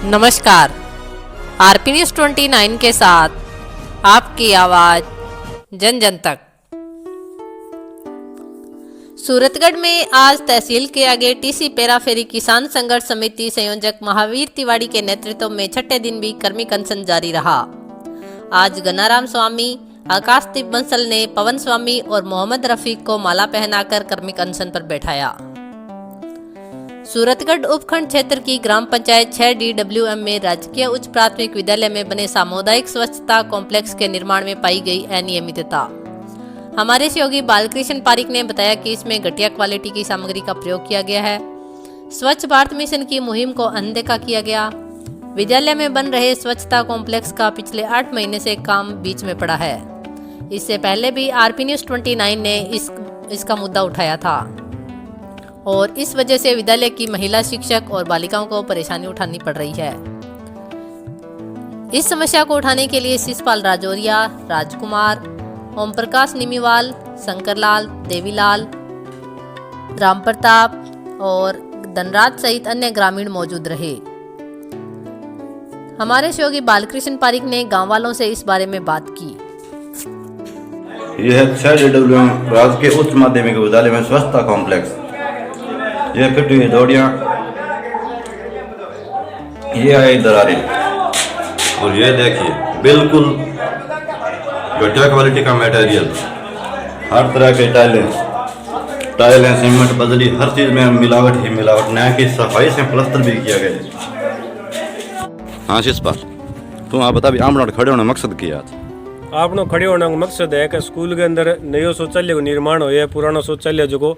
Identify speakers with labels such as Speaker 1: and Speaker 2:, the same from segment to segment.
Speaker 1: नमस्कार, RP news 29 के साथ आपकी आवाज़ जन जन तक। सूरतगढ़ में आज तहसील के आगे टीसी पेराफेरी किसान संघर्ष समिति संयोजक महावीर तिवारी के नेतृत्व में छठे दिन भी कर्मिक अनशन जारी रहा। आज गन्नाराम स्वामी, आकाशदीप बंसल ने पवन स्वामी और मोहम्मद रफीक को माला पहनाकर कर्मिक अनशन पर बैठाया। सूरतगढ़ उपखंड क्षेत्र की ग्राम पंचायत 6 DWM में राजकीय उच्च प्राथमिक विद्यालय में बने सामुदायिक स्वच्छता कॉम्प्लेक्स के निर्माण में पाई गई अनियमितता। हमारे सहयोगी बालकृष्ण पारिक ने बताया कि इसमें घटिया क्वालिटी की सामग्री का प्रयोग किया गया है। स्वच्छ भारत मिशन की मुहिम को अनदेखा किया गया। विद्यालय में बन रहे स्वच्छता कॉम्प्लेक्स का पिछले 8 महीने से काम बीच में पड़ा है। इससे पहले भी आरपी न्यूज़ 29 ने इसका मुद्दा उठाया था और इस वजह से विद्यालय की महिला शिक्षक और बालिकाओं को परेशानी उठानी पड़ रही है। इस समस्या को उठाने के लिए शिषपाल राजौरिया, राजकुमार, ओम प्रकाश निमीवाल, शंकरलाल, देवीलाल, राम प्रताप और धनराज सहित अन्य ग्रामीण मौजूद रहे। हमारे सहयोगी बालकृष्ण पारिक ने गांव वालों से इस बारे में बात की।
Speaker 2: यह 6 DWM राजकीय उच्च माध्यमिक विद्यालय में स्वच्छता कॉम्प्लेक्स, यह फिट हुई दौड़ियाँ, ये है दरारें और ये देखिए बिल्कुल घटिया क्वालिटी का मटेरियल, हर तरह के टाइलें, सीमेंट, बजरी, हर चीज़ में मिलावट ही मिलावट, नया की सफाई से प्लस्तर भी किया गया। हाँ शिषपाल, तुम आप बता भी आमनोट खड़े होने मकसद किया आज?
Speaker 3: आपनो खड़े होने का मकसद है कि स्कूल के अंदर नयो शौचालय का निर्माण हो है। पुराना शौचालय जो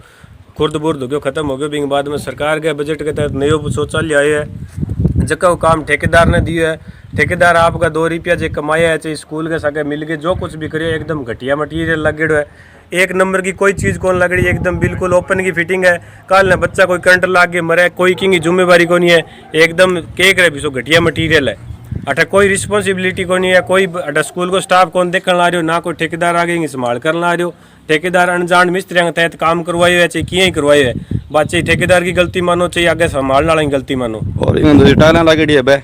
Speaker 3: खुर्द बुर्द हो गयो, खत्म हो गयो, बिंग बाद में सरकार के बजट के तहत नयो शौचालय आए है। जका काम ठेकेदार ने दिया है। ठेकेदार आपका 2 रुपया जो कमाया है चाहे स्कूल के सागे मिल के जो कुछ भी करे एकदम घटिया मटीरियल लगेड़ो है। एक नंबर की कोई चीज़ कौन लग रही है, एकदम बिल्कुल ओपन की फिटिंग है। कल ने बच्चा कोई करंट लाग के मरे, कोई की जिम्मेवारी को नहीं है, एकदम केक रहे भी सो घटिया मटीरियल है। अठा कोई रिस्पॉन्सिबिलिटी को नहीं है, कोई अठा स्कूल को स्टाफ कौन देखने ला रहे हो, ना कोई ठेकेदार आगे संभाल कर ला रहे हो। ठेकेदार अनजान मिस्त्रियों के तहत काम करवाए है, चाहे किए ही करवाए है। बात चाहिए ठेकेदार की गलती मानो, चाहिए आगे संभालने वाला की गलती मानो।
Speaker 2: और टाइलें लगेड़ी है बे,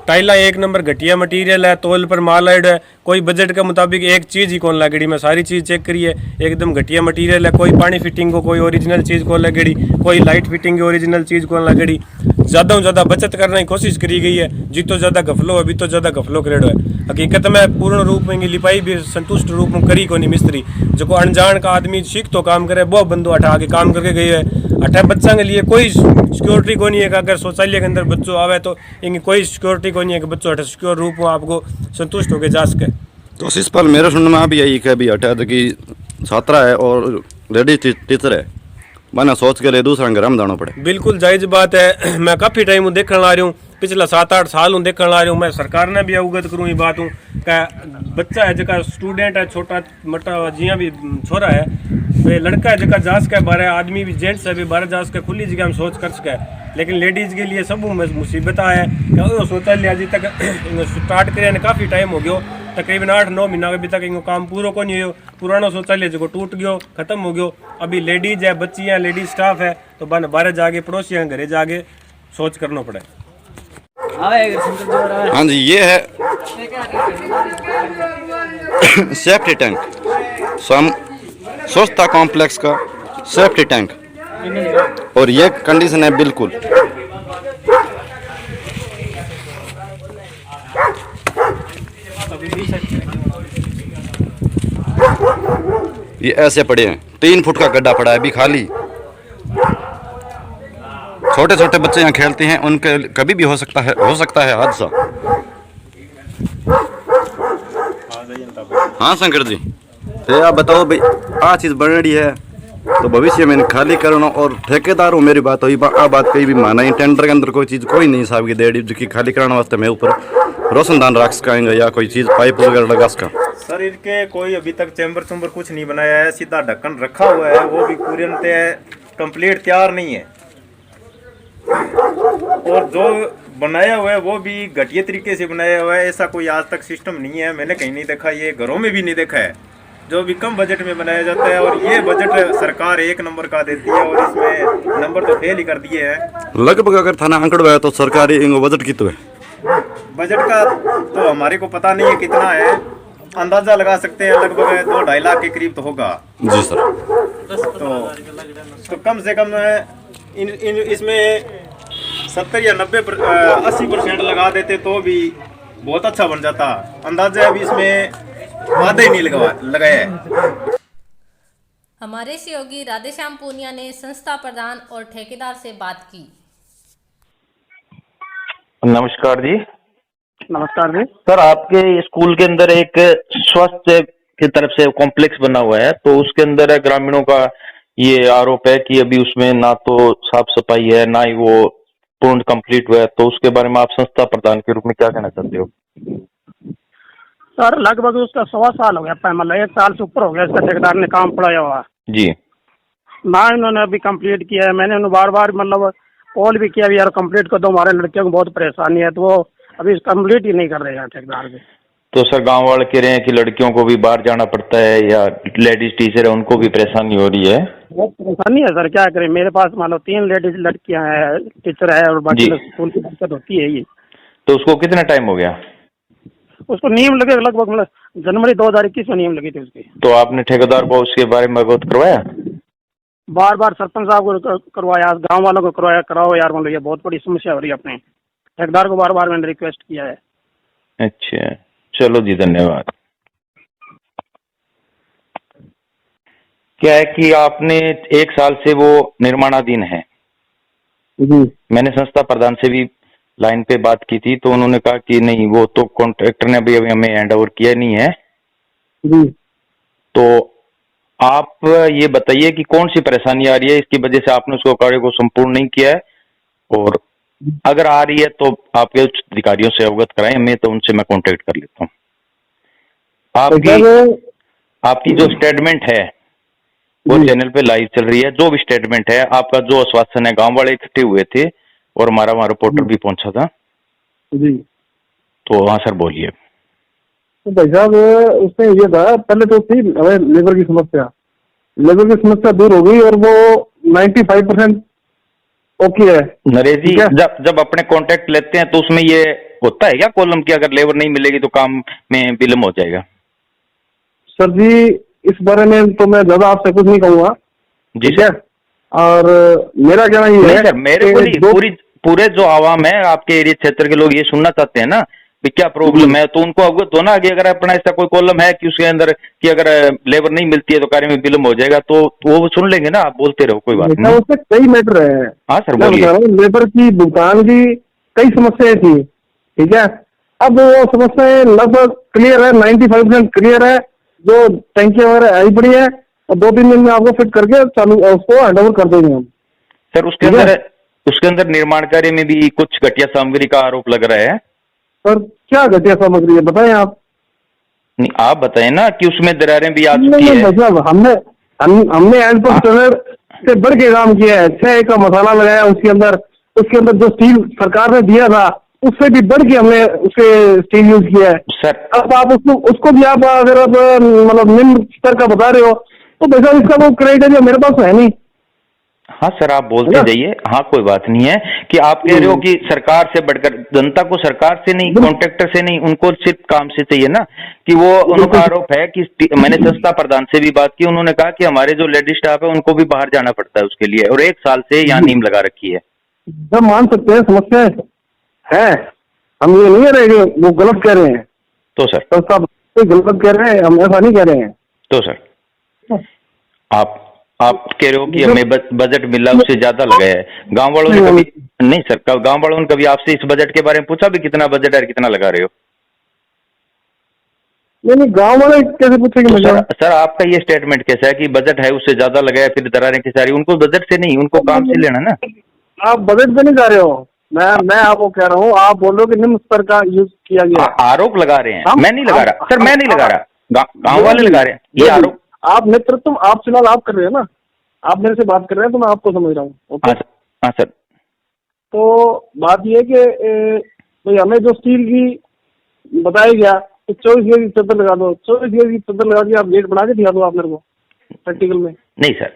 Speaker 3: टाइला एक नंबर घटिया मटीरियल है, तोल पर माल ऐड है। कोई बजट के मुताबिक एक चीज़ ही कौन लगेड़ी, मैं सारी चीज़ चेक करी है, एकदम घटिया मटीरियल है। कोई पानी फिटिंग को कोई ओरिजिनल चीज़ कौन लगेड़ी, कोई लाइट फिटिंग की ओरिजिनल चीज़ कौन लगेड़ी। ज़्यादा से ज़्यादा बचत करने की कोशिश करी गई है, जितो ज़्यादा गफलो है तो ज़्यादा गफलो करेडो है। हकीकत में पूर्ण रूप में लिपाई भी संतुष्ट रूप में करी को नहीं मिस्त्री, जो को अनजान का आदमी सीख तो काम करे, वो बंदो अठा के काम करके गई है। अठा बच्चा के लिए कोई सिक्योरिटी को नहीं है कि अगर शौचालय के अंदर बच्चों आवे तो इनकी कोई सिक्योरिटी को नहीं है कि बच्चों अठा सिक्योर रूप में आपको संतुष्ट होकर जा सके।
Speaker 2: तो शिषपाल मेरे सुनने में भी यही कि अठा की छात्रा है और लेडी टीचर है, मैंने सोच के लिए दूसरा घर में जाना पड़े।
Speaker 3: बिल्कुल जायज़ बात है। मैं काफ़ी टाइम देखने ला रही हूँ, पिछला 7-8 साल हूँ देखने ला रही हूँ। मैं सरकार ने भी अवगत करूँ ये बात हूँ कि बच्चा है जका स्टूडेंट है, छोटा मोटा जिया भी छोरा है, वे लड़का है जका जास के बारे, आदमी भी जेंट्स है भी बारह जास के खुली जगह में सोच कर सके। लेकिन लेडीज़ के लिए सब मुसीबत है कि शौचालय अभी तक स्टार्ट करे काफ़ी टाइम हो गया, तकरीबन 8-9 महीना अभी तक इनको काम पूरा को नहीं हो। पुराना शौचालय जो टूट गयो, खत्म हो गयो। अभी लेडीज है, बच्ची है, लेडीज स्टाफ है, तो बाहर जाके पड़ोसियों घरे जाके शौच करना पड़े।
Speaker 2: हाँ जी, ये है सेफ्टी टैंक, स्वच्छता कॉम्प्लेक्स का सेफ्टी टैंक, और ये कंडीशन है बिल्कुल। ये ऐसे पड़े हैं, 3 फुट का गड्ढा पड़ा है अभी खाली। छोटे छोटे बच्चे यहाँ खेलते हैं, उनके कभी भी हो सकता है हादसा। हाँ शंकर जी, तो आप बताओ भाई, आ चीज़ बन रही है तो भविष्य में खाली करना, और ठेकेदार हूँ मेरी बात हुई, आ बात कहीं भी माना ही। टेंडर के अंदर कोई चीज़ कोई नहीं साहब की देड़ी जो कि खाली कराने वास्ते मैं ऊपर रोशनदान रख सकेंगे या कोई चीज़ पाइप वगैरह लगा सका।
Speaker 4: सर इनके कोई अभी तक चैम्बर कुछ नहीं बनाया है, सीधा ढक्कन रखा हुआ है, वो भी पूरी कंप्लीट तैयार नहीं है। और जो बनाया हुआ है वो भी घटिया तरीके से बनाया हुआ है, ऐसा कोई आज तक सिस्टम नहीं है, मैंने कहीं नहीं देखा, ये घरों में भी नहीं देखा है। जो भी कम बजट में बनाया जाता है, और ये बजट सरकार 1 नंबर का देती है और इसमें नंबर तो फेल ही कर दिए हैं।
Speaker 2: लगभग अगर थाना आंकड़ो है तो सरकारी बजट कितना है?
Speaker 4: बजट का तो हमारे को पता नहीं है कितना है, अंदाजा लगा सकते हैं लगभग 2-2.5 लाख के करीब तो होगा।
Speaker 2: जी सर।
Speaker 4: तो कम से कम इसमें 70 या 80% लगा देते तो भी बहुत अच्छा बन जाता। अंदाजा अभी इसमें वादा ही नहीं लगाया है।
Speaker 1: हमारे सहयोगी राधेश्याम पूनिया ने संस्था प्रधान और ठेकेदार से बात की।
Speaker 5: नमस्कार जी।
Speaker 6: नमस्कार जी।
Speaker 5: सर, आपके स्कूल के अंदर एक स्वास्थ्य की तरफ से कॉम्प्लेक्स बना हुआ है, तो उसके अंदर ग्रामीणों का ये आरोप है कि अभी उसमें ना तो साफ सफाई है, ना ही वो पूर्ण कंप्लीट हुआ है। तो उसके बारे में आप संस्था प्रधान के रूप में क्या कहना चाहते हो?
Speaker 6: सर, लगभग उसका 1.25 साल हो गया, मतलब 1 साल से ऊपर हो गया इसका ठेकेदार ने काम पड़ाया हुआ
Speaker 5: जी।
Speaker 6: ना इन्होंने अभी कंप्लीट किया है। मैंने उन्हें बार बार मतलब कॉल भी किया भी यार कंप्लीट कर दो, हमारे लड़कियों को बहुत परेशानी है, तो वो अभी कंप्लीट ही नहीं कर रहे हैं ठेकेदार भी।
Speaker 5: तो सर, गांव वाले कह रहे हैं कि लड़कियों को भी बाहर जाना पड़ता है, या लेडीज टीचर है उनको भी परेशानी हो रही है।
Speaker 6: बहुत परेशानी है सर, क्या करें। मेरे पास मान लो 3 लेडीज लड़कियां हैं, टीचर है, और बाकी स्कूल की दिक्कत होती है ही।
Speaker 5: तो उसको कितना टाइम हो गया?
Speaker 6: उसको नियम लगे लगभग मतलब जनवरी 2021 में नियम लगी थी उसकी।
Speaker 5: तो आपने ठेकेदार को उसके बारे में अवगत करवाया?
Speaker 6: बार बार सरपंच साहब को करवाया, गांव वालों को करवाया, कराओ यार, मतलब ये बहुत बड़ी समस्या हो रही है। अपने ठेकेदार को बार बार मैंने रिक्वेस्ट किया है।
Speaker 5: अच्छा, चलो जी, धन्यवाद। क्या है कि आपने 1 साल से वो निर्माणाधीन है
Speaker 6: जी।
Speaker 5: मैंने संस्था प्रधान से भी लाइन पे बात की थी, तो उन्होंने कहा कि नहीं, वो तो कॉन्ट्रैक्टर ने अभी हमें हैंड ओवर किया नहीं है।
Speaker 6: जी।
Speaker 5: तो आप ये बताइए कि कौन सी परेशानी आ रही है, इसकी वजह से आपने उसको कार्य को संपूर्ण नहीं किया है, और अगर आ रही है तो आपके उच्च अधिकारियों से अवगत कराएं, मैं तो उनसे मैं कांटेक्ट कर लेता हूँ। आपकी जो स्टेटमेंट है वो चैनल पे लाइव चल रही है। जो भी स्टेटमेंट है आपका, जो आश्वासन है, गांव वाले इकट्ठे हुए थे और हमारा वहां रिपोर्टर भी पहुंचा था
Speaker 6: जी।
Speaker 5: तो हाँ सर, बोलिए।
Speaker 6: तो भाई साहब, उसमें ये था, पहले तो थी लेबर की समस्या, लेबर की समस्या दूर हो गई और वो 95% ओके है।
Speaker 5: नरेश जी, जब अपने कॉन्ट्रैक्ट लेते हैं तो उसमें ये होता है क्या कॉलम की अगर लेबर नहीं मिलेगी तो काम में विलम्ब हो जाएगा?
Speaker 6: सर जी, इस बारे में तो मैं ज्यादा आपसे कुछ नहीं कहूँगा
Speaker 5: जी सर।
Speaker 6: और मेरा कहना ये है
Speaker 5: सर, मेरे को नहीं, पूरे जो आवाम है आपके एरिया क्षेत्र के लोग ये सुनना चाहते हैं ना कि क्या प्रॉब्लम है, तो उनको अवगत होना कि अगर अपना ऐसा कोई कॉलम है कि उसके अंदर कि अगर लेबर नहीं मिलती है तो कार्य में विलम्ब हो जाएगा, तो वो सुन लेंगे ना। आप बोलते रहो, कोई बात नहीं।
Speaker 6: उससे कई मैटर है।
Speaker 5: हाँ सर, बोलिए।
Speaker 6: लेबर की भुगतान की कई समस्याएं थी, ठीक है। अब वो समस्याएं लगभग क्लियर है, 95% क्लियर है। जो टैंकी वगैरह आई पड़ी है और 2-3 दिन में आपको फिट करके चालू उसको हैंड ओवर कर देंगे हम।
Speaker 5: सर, उसके अंदर निर्माण कार्य में भी कुछ घटिया सामग्री का आरोप लग रहा है।
Speaker 6: सर, क्या घटिया सामग्री है बताएं आप?
Speaker 5: नहीं, आप बताएं ना कि उसमें दरारें भी आ चुकी है।
Speaker 6: मतलब हमने एज पर स्टैंडर्ड से बढ़ के काम किया है। 6 का मसाला लगाया उसके अंदर जो स्टील सरकार ने दिया था उससे भी बढ़ के हमने उसके स्टील यूज किया है
Speaker 5: सर।
Speaker 6: अब आप उसको भी आप अगर आप मतलब निम्न स्तर का बता रहे हो तो वैसा इसका वो क्राइटेरिया मेरे पास है नहीं।
Speaker 5: हाँ सर, आप बोलते जाइए। हाँ, कोई बात नहीं है कि आप कह रहे हो कि सरकार से बढ़कर जनता को, सरकार से नहीं, कॉन्ट्रैक्टर से नहीं, उनको सिर्फ काम से चाहिए ना। कि वो उनका आरोप है कि मैंने संस्था प्रधान से भी बात की, उन्होंने कहा कि हमारे जो लेडीज स्टाफ है उनको भी बाहर जाना पड़ता है उसके लिए, और 1 साल से यहाँ नीम लगा रखी है।
Speaker 6: जब मान सकते हैं समस्या है, हम ये नहीं कह रहे कि वो गलत कह रहे हैं।
Speaker 5: तो सर,
Speaker 6: संस्था गलत कह रहे हैं, हम ऐसा नहीं कह रहे हैं।
Speaker 5: तो सर, आप कह रहे हो कि हमें बजट मिला उससे ज्यादा लगाया है। गांव वालों ने कभी नहीं सर, गांव वालों ने कभी आपसे इस बजट के बारे में पूछा भी कितना बजट है, कितना लगा रहे हो?
Speaker 6: नहीं, गांव वाले कैसे पूछेंगे?
Speaker 5: तो सर, आपका ये स्टेटमेंट कैसा है कि बजट है उससे ज्यादा लगाया, फिर दरारें की सारी? उनको बजट से नहीं, उनको काम से लेना ना।
Speaker 6: आप बजट पे नहीं जा रहे हो। मैं आपको कह रहा हूँ, आप बोल रहे हो कि निम्न स्तर का यूज किया गया।
Speaker 5: आरोप लगा रहे हैं, मैं नहीं लगा रहा सर, मैं नहीं लगा रहा, गांव वाले लगा रहे हैं ये आरोप।
Speaker 6: आप नेतृत्व, आप फिलहाल आप कर रहे हैं ना, आप मेरे से बात कर रहे हैं तो मैं आपको समझ रहा हूँ।
Speaker 5: हाँ सर।
Speaker 6: तो बात ये है कि भाई हमें जो स्टील की बताया गया कि 24 गेज की चद्दर लगा दो, 24 गेज की चद्दर लगा के आप गेट बना के दिखा दो आप मेरे को प्रैक्टिकल में।
Speaker 5: नहीं सर,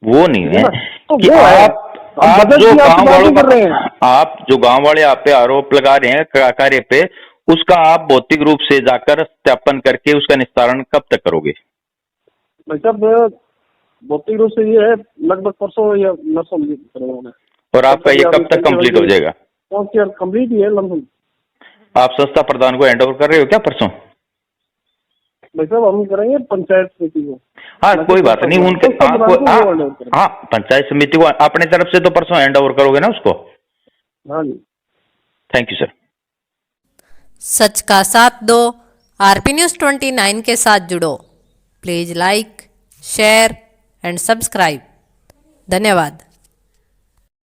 Speaker 5: वो नहीं है
Speaker 6: तो
Speaker 5: कि
Speaker 6: वो
Speaker 5: आप
Speaker 6: बजट
Speaker 5: जो
Speaker 6: की आप
Speaker 5: गांव
Speaker 6: बात
Speaker 5: वालों
Speaker 6: नहीं कर रहे हैं।
Speaker 5: आप जो गांव वाले आप पे आरोप लगा रहे हैं कार्य पे, उसका आप भौतिक रूप से जाकर सत्यापन करके उसका निस्तारण कब तक करोगे?
Speaker 6: भाई साहब भौतिक रूप से ये है लगभग परसों या नरसों करेंगे।
Speaker 5: और आपका ये कब तक कंप्लीट हो जाएगा?
Speaker 6: कंप्लीट ही है लमसम।
Speaker 5: आप संस्था प्रधान को हैंड ओवर कर रहे हो क्या परसों?
Speaker 6: भाई साहब हम करेंगे पंचायत समिति को।
Speaker 5: हाँ कोई बात नहीं, उनके हाँ पंचायत समिति को अपने तरफ से तो परसों हैंड ओवर करोगे ना उसको?
Speaker 6: हाँ जी।
Speaker 5: Thank you sir.
Speaker 1: सच का साथ दो। आरपी न्यूज़ 29 के साथ जुड़ो। Please like, share and subscribe. धन्यवाद।